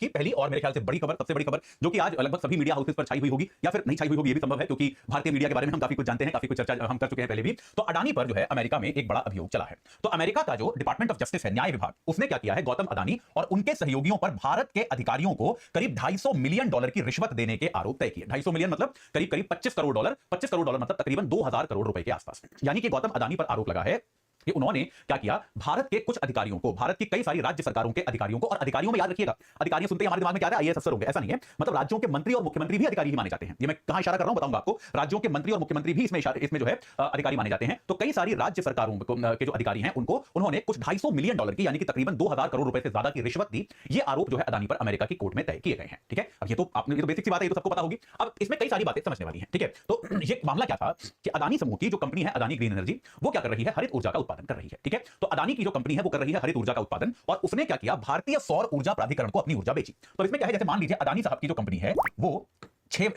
की पहली और मेरे ख्याल से बड़ी खबर, सबसे बड़ी खबर जो कि आज लगभग सभी मीडिया हाउसेस पर छाई हुई होगी या फिर नहीं छाई हुई होगी, ये भी संभव है क्योंकि भारतीय मीडिया के बारे में हम काफी कुछ जानते हैं, काफी कुछ चर्चा हम कर चुके हैं पहले भी। तो अडानी पर जो है अमेरिका में एक बड़ा अभियोग चला है। तो अमेरिका का जो डिपार्टमेंट ऑफ जस्टिस है, न्याय विभाग, उसने क्या किया है, गौतम अडानी और उनके सहयोगियों पर भारत के अधिकारियों को करीब $250 मिलियन की रिश्वत देने के आरोप तय किए। 250 मिलियन मतलब करीब करीब 25 करोड़ डॉलर, 25 करोड़ डॉलर मतलब तकरीबन 2000 करोड़ रुपए के आसपास। यानी कि गौतम अडानी पर आरोप लगा है कि उन्होंने क्या किया, भारत के कुछ अधिकारियों को, भारत की कई सारी राज्य सरकारों के अधिकारियों को, और अधिकारियों में याद रखिएगा, अधिकारियों सुनते ही हमारे दिमाग में क्या आता है, आईएएस अफसर होंगे, ऐसा नहीं है। मतलब राज्यों के मंत्री और मुख्यमंत्री भी अधिकारी ही माने जाते हैं। ये मैं कहां इशारा कर रहा हूं बताऊंगा आपको। राज्यों के मंत्री और मुख्यमंत्री भी इसमें जो है अधिकारी माने जाते हैं। तो कई सारी राज्य सरकारों के जो अधिकारी हैं उनको उन्होंने कुछ $250 मिलियन की, यानी कि तकरीबन 2000 करोड़ रुपए से ज्यादा की रिश्वत दी। ये आरोप जो है अडानी पर अमेरिका की कोर्ट में तय किए गए हैं। ठीक है, अब ये तो आपने, ये तो बेसिक सी बात है, ये तो सबको पता होगी। अब इसमें कई सारी बातें समझने वाली हैं। ठीक है, तो ये मामला क्या था कि अडानी समूह की जो कंपनी है अडानी ग्रीन एनर्जी, वो क्या कर रही है, हरित ऊर्जा का उत्पादन कर रही है। ठीक है, तो अडानी की जो कंपनी है वो कर रही है हरित ऊर्जा का उत्पादन, और उसने क्या किया, भारतीय सौर ऊर्जा प्राधिकरण को अपनी ऊर्जा बेची। तो इसमें क्या है, जैसे मान लीजिए अडानी साहब की जो कंपनी है वो 6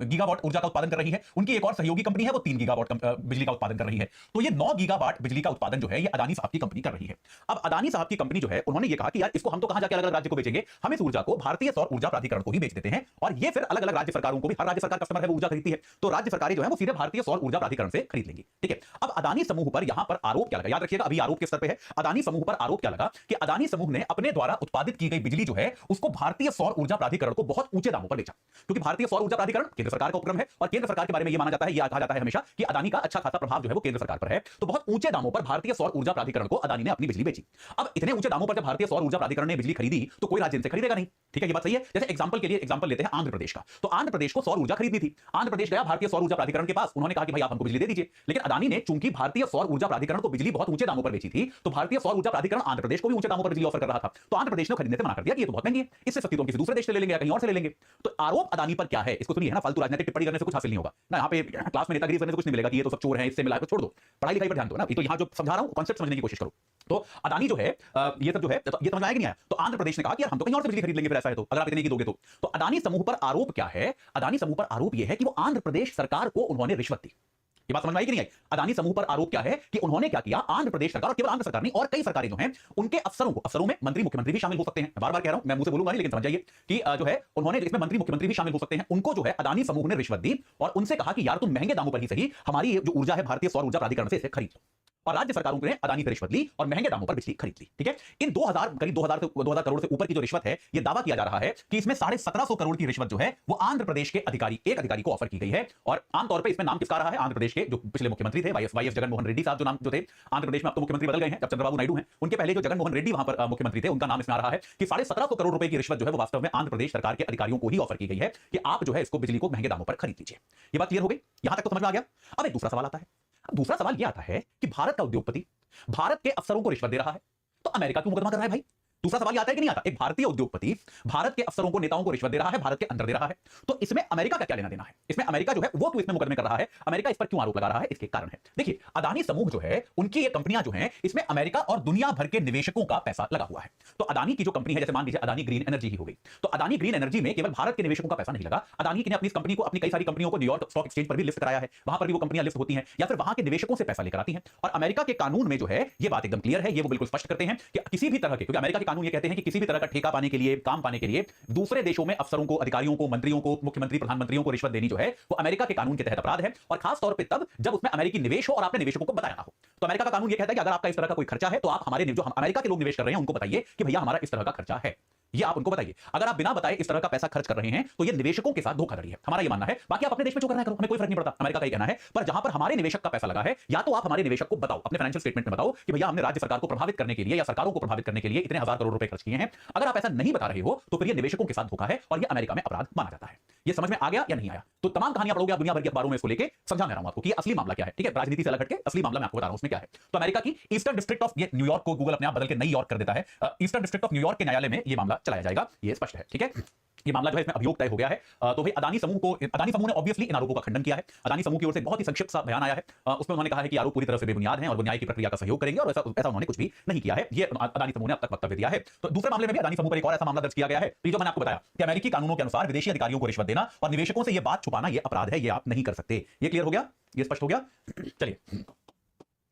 गीगावाट ऊर्जा का उत्पादन कर रही है, उनकी एक और सहयोगी कंपनी है वो 3 गीगावाट बिजली का उत्पादन कर रही है। तो ये 9 गीगावाट बिजली का उत्पादन जो है ये अडानी साहब की कंपनी कर रही है। अब अडानी साहब की कंपनी जो है, उन्होंने ये कहा कि यार इसको हम तो कहां जाके अलग अलग राज्य को बेचेंगे, हम इस ऊर्जा को भारतीय सौर ऊर्जा प्राधिकरण को ही बेच देते हैं, और ये फिर अलग अलग राज्य सरकारों को भी, हर राज्य सरकार कस्टमर है वो ऊर्जा खरीदती है, तो राज्य सरकारें जो है वो सीधे भारतीय सौर ऊर्जा प्राधिकरण से खरीद लेंगी। ठीक है, अब अडानी समूह पर यहां पर आरोप क्या लगा, याद रखिएगा अभी आरोप के स्तर पे है। अडानी समूह पर आरोप क्या लगा कि अडानी समूह ने अपने द्वारा उत्पादित की गई बिजली जो है उसको भारतीय सौर ऊर्जा प्राधिकरण को बहुत ऊंचे दामों पर बेचा, क्योंकि भारतीय सौर ऊर्जा प्राधिकरण केंद्र सरकार का उपक्रम है, और केंद्र सरकार के बारे में यह माना जाता है, यह कहा जाता है हमेशा कि अडानी का अच्छा खासा प्रभाव जो है वो केंद्र सरकार पर है। तो बहुत ऊंचे दामों पर भारतीय सौर ऊर्जा प्राधिकरण को अडानी ने अपनी बिजली बेची। अब इतने ऊंचे दामों पर जब भारतीय सौर ऊर्जा प्राधिकरण ने बिजली खरीदी तो कोई राज्य इनसे खरीदेगा नहीं। ठीक है, ये बात सही है। जैसे एग्जांपल के लिए एग्जांपल लेते हैं आंध्र प्रदेश का, तो आंध्र प्रदेश को सौर ऊर्जा खरीदनी थी, आंध्र प्रदेश गया भारतीय सौर ऊर्जा प्राधिकरण के पास, उन्होंने कहा कि भाई आप हमको बिजली दे दीजिए, लेकिन अडानी ने चूंकि भारतीय सौर ऊर्जा प्राधिकरण को बिजली बहुत ऊंचे दामों पर बेची थी, तो भारतीय सौर ऊर्जा प्राधिकरण आंध्र प्रदेश को भी ऊंचे दामों पर बिजली ऑफर कर रहा था, तो आंध्र प्रदेश ने खरीदने से मना कर दिया कि ये तो बहुत महंगी है, इससे सस्ती तो हम किसी दूसरे देश से ले लेंगे या कहीं और से ले लेंगे। तो आरोप अडानी पर क्या है, इसको सुनिए ना, फालतू राजनीतिक टिप्पणी करने से कुछ हासिल नहीं होगा ना, यहाँ पे क्लास में नेतागिरी करने से कुछ नहीं मिलेगा कि ये तो सब चोर हैं, इससे मिला छोड़ दो, पढ़ाई लिखाई पर ध्यान दो ना। ये तो यहाँ जो समझा रहा हूँ कॉन्सेप्ट समझने की कोशिश करो। तो अडानी जो है ये सब जो है, तो ये समझ आया कि नहीं आया। तो आंध्र प्रदेश ने कहा कि यार हम तो कहीं और से बिजली खरीद लेंगे फिर ऐसा है तो, अगर आप इतने की दोगे तो अडानी समूह पर आरोप क्या है, अडानी समूह पर आरोप यह है कि वो आंध्र प्रदेश सरकार को उन्होंने रिश्वत दी। ये बात समझ में आई कि नहीं आई। अडानी समूह पर आरोप क्या है कि उन्होंने क्या किया, आंध्र प्रदेश सरकार, और केवल आंध्र सरकार नहीं और कई सरकारें जो हैं उनके अफसरों में मंत्री मुख्यमंत्री भी शामिल हो सकते हैं, बार बार कह रहा हूं, मैं मुंह से बोलूंगा नहीं लेकिन समझ जाइए कि जो है उन्होंने इसमें मंत्री मुख्यमंत्री भी शामिल हो सकते हैं, उनको जो है अडानी समूह ने रिश्वत दी और उनसे कहा कि यार तुम महंगे दामों पर ही सही हमारी जो ऊर्जा है भारतीय सौर ऊर्जा प्राधिकरण से इसे खरीद लो, और राज्य सरकारों ने अडानी से रिश्वत ली और महंगे दामों पर बिजली खरीद ली। ठीक है, इन 2000 करीब 2000 करोड़ से ऊपर की जो रिश्वत है, ये दावा किया जा रहा है कि इसमें 1750 करोड़ की रिश्वत जो है वो आंध्र प्रदेश के एक अधिकारी को ऑफर की गई है। और आमतौर पर इसमें नाम किसका रहा है, आंध्र प्रदेश के जो पिछले मुख्यमंत्री थे वाईएस जगनमोहन रेड्डी साहब, जो थे आंध्र प्रदेश में, अब तो मुख्यमंत्री बदल गए हैं, जब चंद्रबाबू नायडू हैं, उनके पहले जो जगनमोहन रेड्डी वहां पर मुख्यमंत्री थे, उनका नाम इसमें आ रहा है कि 1750 करोड़ रुपए की रिश्वत जो है वो वास्तव में आंध्र प्रदेश सरकार के अधिकारियों को ही ऑफर की गई है कि आप जो है इसको बिजली को महंगे दामों पर खरीद लीजिए। ये बात क्लियर हो गई, यहां तक तो समझ में आ गया। अब एक दूसरा सवाल आता है, दूसरा सवाल यह आता है कि भारत का उद्योगपति भारत के अफसरों को रिश्वत दे रहा है तो अमेरिका क्यों मुकदमा कर रहा है भाई। दूसरा सवाल आता है कि नहीं आता, एक भारतीय उद्योगपति भारत के अफसरों को, नेताओं को रिश्वत दे रहा है, भारत के अंदर दे रहा है, तो इसमें अमेरिका का क्या लेना देना है, इसमें अमेरिका जो है वो क्यों इसमें मुकदमे कर रहा है, अमेरिका इस पर क्यों आरोप लगा रहा है, इसके कारण है। देखिए अडानी समूह जो है, उनकी ये कंपनियां जो हैं, इसमें अमेरिका और दुनिया भर के निवेशकों का पैसा लगा हुआ है। तो अडानी की जो कंपनी है, जैसे मान लीजिए अडानी ग्रीन एनर्जी ही हो गई, तो अडानी ग्रीन एनर्जी में केवल भारत के निवेशकों का पैसा नहीं लगा, अडानी ने अपनी कंपनी को, अपनी कई सारी कंपनियों को न्यूयॉर्क स्टॉक एक्सचेंज पर भी लिस्ट कराया है, वहां पर भी वो कंपनियां लिस्ट होती हैं या फिर वहां के निवेशकों से पैसा लेकर आती हैं। और अमेरिका के कानून में जो है ये बात एकदम क्लियर है, ये वो बिल्कुल स्पष्ट करते हैं कि किसी भी तरह के, क्योंकि अमेरिका के कानून ये कहते हैं कि किसी भी तरह का ठेका पाने के लिए, काम पाने के लिए दूसरे देशों में अफसरों को, अधिकारियों को, मंत्रियों को, मुख्यमंत्री प्रधानमंत्रियों को रिश्वत देनी जो है वो अमेरिका के कानून के तहत अपराध है, और खास तौर पे तब जब उसमें अमेरिकी निवेश हो और आपने निवेशकों को बताया ना हो। तो अमेरिका का कानून ये कहता है कि अगर आपका इस तरह का कोई खर्चा है तो आप हमारे जो अमेरिका के लोग निवेश कर रहे हैं उनको बताइए कि भैया हमारा इस तरह का खर्चा है, ये आप उनको बताइए। अगर आप बिना बताए इस तरह का पैसा खर्च कर रहे हैं तो ये निवेशकों के साथ धोखाधड़ी है, हमारा ये मानना है। बाकी आप अपने देश में जो करना है करो, हमें कोई फर्क नहीं पड़ता, अमेरिका का ही कहना है। पर जहां पर हमारे निवेशक का पैसा लगा है, या तो आप हमारे निवेशक को बताओ, अपने फाइनेंशियल स्टेटमेंट में बताओ कि भैया हमने राज्य सरकार को प्रभावित करने के लिए या सरकारों को प्रभावित करने के लिए इतने हजार करोड़ रुपए खर्च किए हैं। अगर आप ऐसा नहीं बता रहे हो तो फिर ये निवेशकों के साथ धोखा है और ये अमेरिका में अपराध माना जाता है। ये समझ में आ गया या नहीं आया? तो तमाम कहानियां पढ़ोगे आप दुनिया भर के अखबारों में, इसको लेके समझा मैं रहा हूं आपको कि असली मामला क्या है। ठीक है, राजनीति से अलग हटके असली मामला मैं आपको बता रहा हूं उसमें क्या है। तो अमेरिका की ईस्टर्न डिस्ट्रिक्ट ऑफ, ये न्यूयॉर्क को गूगल अपने आप बदल के नई यॉर्क कर देता है, ईस्टर्न डिस्ट्रिक्ट ऑफ न्यूयॉर्क के न्यायालय में ये मामला चलाया जाएगा, ये स्पष्ट है। ठीक है, ये मामला जो है इसमें अभियोग तय हो गया है। तो भाई अडानी समूह ने ऑब्वियसली इन आरोपों का खंडन किया है। अडानी समूह की ओर से बहुत ही संक्षिप्त सा बयान आया है, उसमें उन्होंने कहा है कि आरोप पूरी तरह से बेबुनियाद हैं और वो न्याय की प्रक्रिया का सहयोग करेंगे, और ऐसा उन्होंने कुछ भी नहीं किया है। ये अडानी समूह ने अब तक वक्तव्य दिया है। तो दूसरे मामले में भी अडानी समूह पर एक और ऐसा मामला दर्ज किया गया है, जो मैंने आपको बताया कि अमेरिकी कानूनों के अनुसार विदेशी अधिकारियों को रिश्वत देना और निवेशकों से यह बात छुपाना, यह अपराध है, ये आप नहीं कर सकते। ये क्लियर हो गया, ये स्पष्ट हो गया। चलिए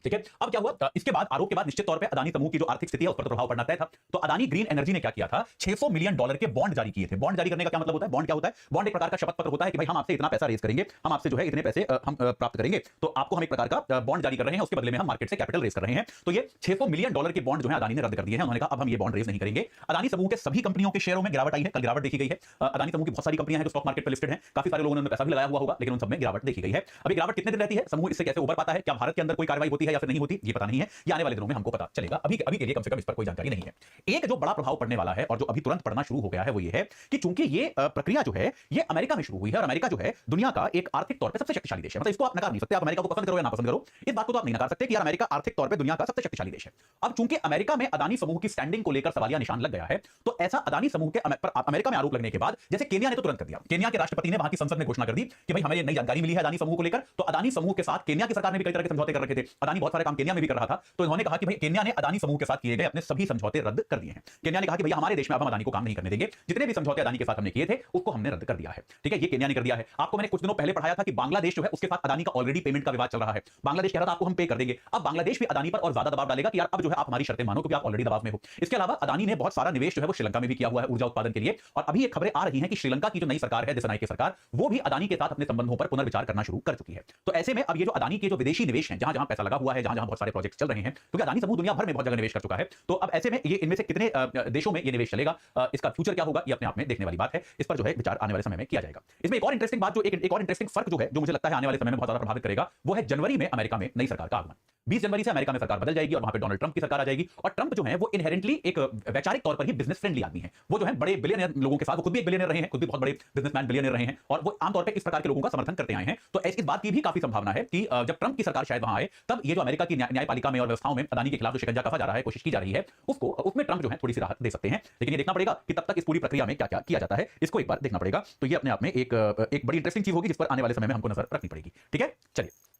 ठीक है। अब क्या हुआ, इसके बाद आरोप के बाद निश्चित तौर पे अदानी समूह की जो आर्थिक स्थिति है उस पर तो प्रभाव पड़ना तय था। तो अदानी ग्रीन एनर्जी ने क्या किया था, $600 मिलियन के बॉन्ड जारी किए थे। बॉन्ड जारी करने का क्या मतलब होता है, बॉन्ड क्या होता है, बॉन्ड एक प्रकार का शपथ पत्र होता है कि भाई हम आपसे इतना पैसा रेज करेंगे, हम आपसे जो है इतने पैसे हम प्राप्त करेंगे, तो आपको हम एक प्रकार का बॉन्ड जारी कर रहे हैं, उसके बदले में हम मार्केट से कैपिटल रेज कर रहे हैं। तो ये $600 मिलियन के बॉन्ड जो है अदानी ने रद्द कर दिए हैं। उन्होंने कहा अब हम ये बॉन्ड रेज नहीं करेंगे। अदानी समूह के सभी कंपनियों के शेयरों में गिरावट आई है, कल गिरावट देखी गई है। अदानी समूह की बहुत सारी कंपनियां हैं जो स्टॉक मार्केट पर लिस्टेड हैं, काफी सारे लोगों ने पैसा भी लगाया हुआ होगा, लेकिन उन सब में गिरावट देखी गई है। अभी गिरावट कितने दिन रहती है, समूह इससे कैसे उबर पाता है, क्या भारत के अंदर कोई कार्रवाई होती है या फिर नहीं होती, ये पता नहीं है, ये आने वाले दिनों में हमको पता चलेगा। अभी के लिए कम से कम इस पर कोई जानकारी नहीं है। एक जो बड़ा प्रभाव पड़ने वाला है और जो अभी तुरंत पड़ना शुरू हो गया है वो ये है कि चूंकि ये प्रक्रिया जो है ये अमेरिका में शुरू हुई है, और अमेरिका जो है दुनिया का एक आर्थिक तौर पर सबसे शक्तिशाली देश है। मतलब इसको आप नकार नहीं सकते, आप अमेरिका को पसंद करो या ना पसंद करो, इस बात को तो आप नहीं नकार सकते कि यार अमेरिका आर्थिक तौर पर दुनिया का सबसे शक्तिशाली देश है। अब चूंकि अमेरिका में अदानी समूह की स्टैंडिंग को लेकर सवालिया निशान लग गया है, तो ऐसा अदानी समूह के अमेरिका में आरोप लगने के बाद जैसे केन्या ने तो तुरंत कर दिया, केन्या के राष्ट्रपति ने वहां की संसद में घोषणा कर दी कि भाई हमें ये नई जानकारी मिली है अदानी समूह को लेकर। तो अदानी समूह के साथ केन्या की सरकार ने भी कई तरह के समझौते कर रखे थे, अदानी बहुत सारे काम केन्या में भी कर रहा था, तो इन्होंने कहा कि भाई केन्या ने अदानी समूह के साथ किए गए अपने सभी समझौते रद्द कर दिए हैं। केन्या ने कहा कि भैया हमारे देश में अब हम अदानी को काम नहीं करने देंगे, जितने भी समझौते अदानी के साथ हमने किए थे उसको हमने रद्द कर दिया है। ठीक है, ये केन्या ने कर दिया है। आपको मैंने कुछ दिनों पहले पढ़ाया था कि बांग्लादेश जो है उसके साथ अदानी का ऑलरेडी पेमेंट का विवाद चल रहा है। बांग्लादेश कह रहा था आपको हम पे कर देंगे, अब बांग्लादेश भी अदानी पर और ज्यादा दबाव डालेगा कि यार अब जो है आप हमारी शर्तें मानो क्योंकि आप ऑलरेडी दबाव में हो। इसके अलावा अदानी ने बहुत सारा निवेश जो है वो श्रीलंका में भी किया हुआ है ऊर्जा उत्पादन के लिए, और अभी ये खबरें आ रही हैं कि श्रीलंका की जो नई सरकार है देसाई की सरकार, वो भी अदानी के साथ अपने संबंधों पर पुनर्विचार करना शुरू कर चुकी है। तो ऐसे में अब ये जो अदानी के जो विदेशी निवेश हैं, जहां जहां पैसा लगा हुआ है, जहां जहां बहुत सारे प्रोजेक्ट चल रहे हैं, क्योंकि अदानी समूह दुनिया भर में बहुत जगह निवेश कर चुका है, तो अब ऐसे में ये इनमें से कितने देशों में ये निवेश चलेगा, इसका फ्यूचर क्या होगा, ये अपने आप में देखने वाली बात है। इस पर जो है विचार आने वाले समय में किया जाएगा। इसमें एक और इंटरेस्टिंग बात, जो एक और इंटरेस्टिंग फर्क जो है, जो मुझे लगता है आने वाले समय में बहुत ज्यादा प्रभावित करेगा, वो है जनवरी में अमेरिका में नई सरकार का आगमन। 20 जनवरी से अमेरिका में सरकार बदल जाएगी और वहां पे डोनाल्ड ट्रंप की सरकार आ जाएगी। और ट्रंप जो है वो इनहेरेंटली एक वैचारिक तौर पर ही बिजनेस फ्रेंडली आदमी है। वो जो है बड़े बिलियनियर लोगों के साथ, वो खुद भी एक बिलियनियर रहे हैं, खुद भी बहुत बड़े बिजनेसमैन बिलियनियर रहे हैं, और वो आमतौर पर इस प्रकार के लोगों का समर्थन करते आए हैं। तो इस बात की भी काफी संभावना है कि जब ट्रंप की सरकार शायद वहां आए, तब ये जो अमेरिका की न्यायपालिका में और व्यवस्थाओं में अदानी के खिलाफ जो शिकंजा कसा जा रहा है, कोशिश की जा रही है, उसमें ट्रंप जो है थोड़ी सी राहत दे सकते हैं। लेकिन ये देखना पड़ेगा कि तब तक इस पूरी प्रक्रिया में क्या क्या किया जाता है, इसको एक बार देखना पड़ेगा। तो ये अपने आप में एक बड़ी इंटरेस्टिंग चीज होगी जिस पर आने वाले समय में हमको नजर रखनी पड़ेगी। ठीक है, चलिए।